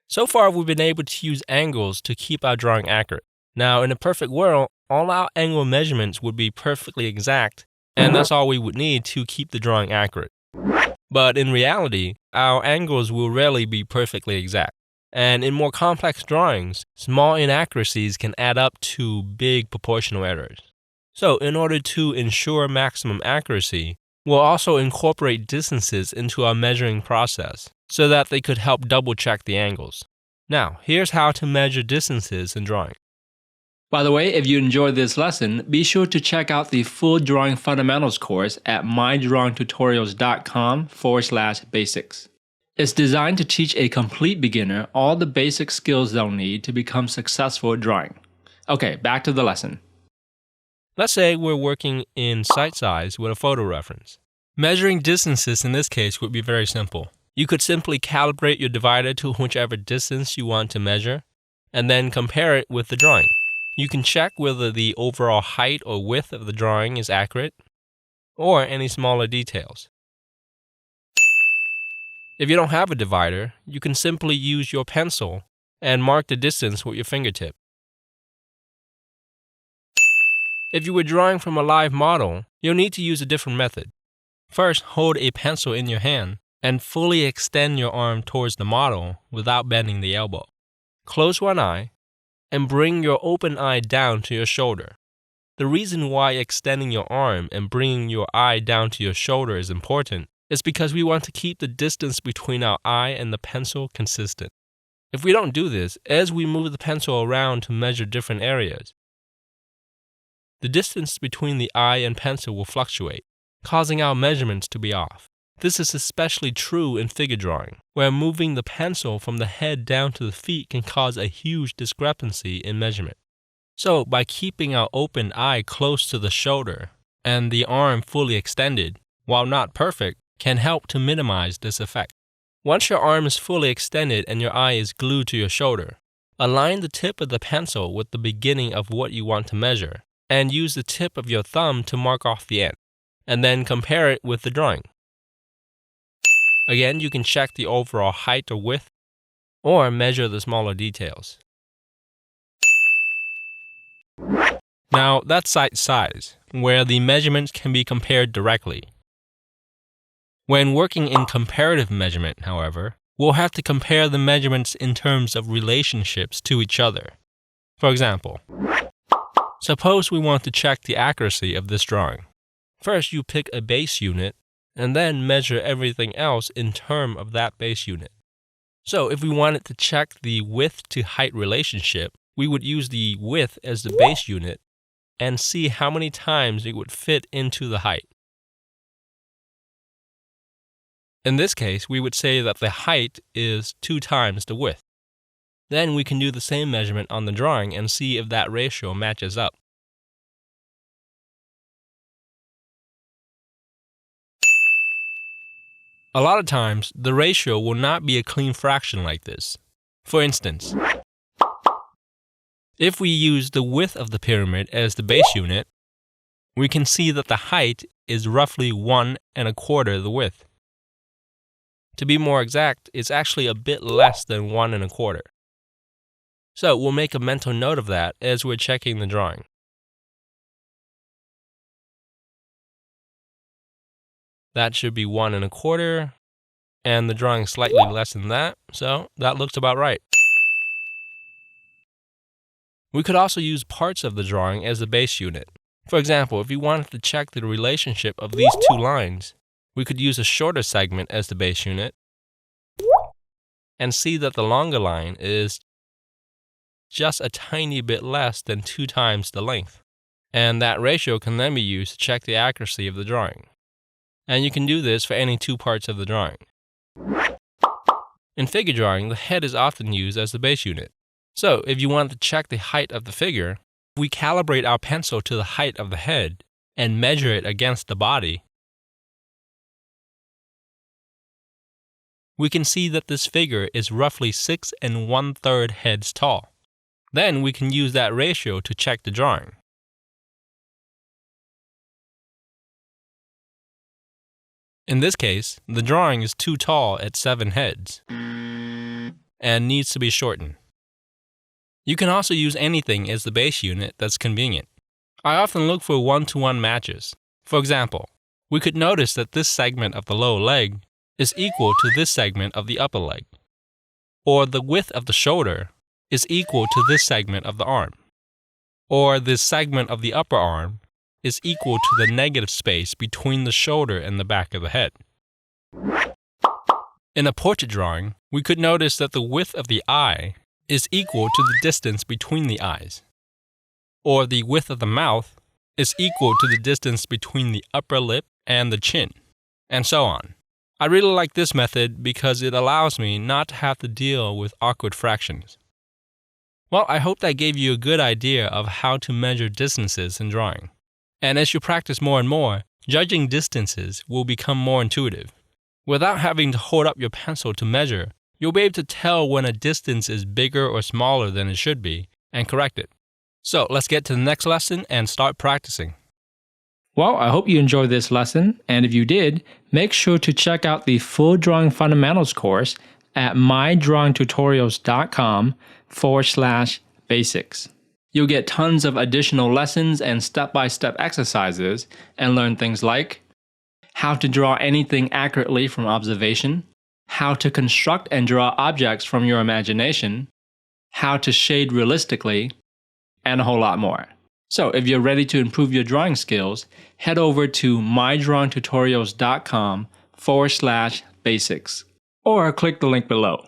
So far, we've been able to use angles to keep our drawing accurate. Now, in a perfect world, all our angle measurements would be perfectly exact, and that's all we would need to keep the drawing accurate. But in reality, our angles will rarely be perfectly exact. And in more complex drawings, small inaccuracies can add up to big proportional errors. So, in order to ensure maximum accuracy, we'll also incorporate distances into our measuring process so that they could help double-check the angles. Now, here's how to measure distances in drawing. By the way, if you enjoyed this lesson, be sure to check out the full Drawing Fundamentals course at mydrawingtutorials.com/basics. It's designed to teach a complete beginner all the basic skills they'll need to become successful at drawing. Okay, back to the lesson. Let's say we're working in sight size with a photo reference. Measuring distances in this case would be very simple. You could simply calibrate your divider to whichever distance you want to measure, and then compare it with the drawing. You can check whether the overall height or width of the drawing is accurate, or any smaller details. If you don't have a divider, you can simply use your pencil and mark the distance with your fingertip. If you were drawing from a live model, you'll need to use a different method. First, hold a pencil in your hand and fully extend your arm towards the model without bending the elbow. Close one eye and bring your open eye down to your shoulder. The reason why extending your arm and bringing your eye down to your shoulder is important is because we want to keep the distance between our eye and the pencil consistent. If we don't do this, as we move the pencil around to measure different areas, the distance between the eye and pencil will fluctuate, causing our measurements to be off. This is especially true in figure drawing, where moving the pencil from the head down to the feet can cause a huge discrepancy in measurement. So, by keeping our open eye close to the shoulder and the arm fully extended, while not perfect, can help to minimize this effect. Once your arm is fully extended and your eye is glued to your shoulder, align the tip of the pencil with the beginning of what you want to measure, and use the tip of your thumb to mark off the end, and then compare it with the drawing. Again, you can check the overall height or width, or measure the smaller details. Now, that's sight size, where the measurements can be compared directly. When working in comparative measurement, however, we'll have to compare the measurements in terms of relationships to each other. For example, suppose we want to check the accuracy of this drawing. First, you pick a base unit, and then measure everything else in terms of that base unit. So if we wanted to check the width to height relationship, we would use the width as the base unit and see how many times it would fit into the height. In this case, we would say that the height is 2 times the width. Then we can do the same measurement on the drawing and see if that ratio matches up. A lot of times, the ratio will not be a clean fraction like this. For instance, if we use the width of the pyramid as the base unit, we can see that the height is roughly 1 1/4 the width. To be more exact, it's actually a bit less than 1 1/4. So we'll make a mental note of that as we're checking the drawing. That should be 1 1/4, and the drawing is slightly less than that, so that looks about right. We could also use parts of the drawing as the base unit. For example, if we wanted to check the relationship of these 2 lines, we could use a shorter segment as the base unit and see that the longer line is just a tiny bit less than 2 times the length. And that ratio can then be used to check the accuracy of the drawing. And you can do this for any 2 parts of the drawing. In figure drawing, the head is often used as the base unit. So, if you want to check the height of the figure, we calibrate our pencil to the height of the head and measure it against the body. We can see that this figure is roughly 6 1/3 heads tall. Then we can use that ratio to check the drawing. In this case, the drawing is too tall at 7 heads. and needs to be shortened. You can also use anything as the base unit that's convenient. I often look for one-to-one matches. For example, we could notice that this segment of the lower leg is equal to this segment of the upper leg, or the width of the shoulder is equal to this segment of the arm, or this segment of the upper arm is equal to the negative space between the shoulder and the back of the head. In a portrait drawing, we could notice that the width of the eye is equal to the distance between the eyes, or the width of the mouth is equal to the distance between the upper lip and the chin, and so on. I really like this method because it allows me not to have to deal with awkward fractions. Well, I hope that gave you a good idea of how to measure distances in drawing. And as you practice more and more, judging distances will become more intuitive. Without having to hold up your pencil to measure, you'll be able to tell when a distance is bigger or smaller than it should be and correct it. So let's get to the next lesson and start practicing. Well, I hope you enjoyed this lesson, and if you did, make sure to check out the full Drawing Fundamentals course at mydrawingtutorials.com/basics. You'll get tons of additional lessons and step-by-step exercises and learn things like how to draw anything accurately from observation, how to construct and draw objects from your imagination, how to shade realistically, and a whole lot more. So if you're ready to improve your drawing skills, head over to mydrawingtutorials.com/basics or click the link below.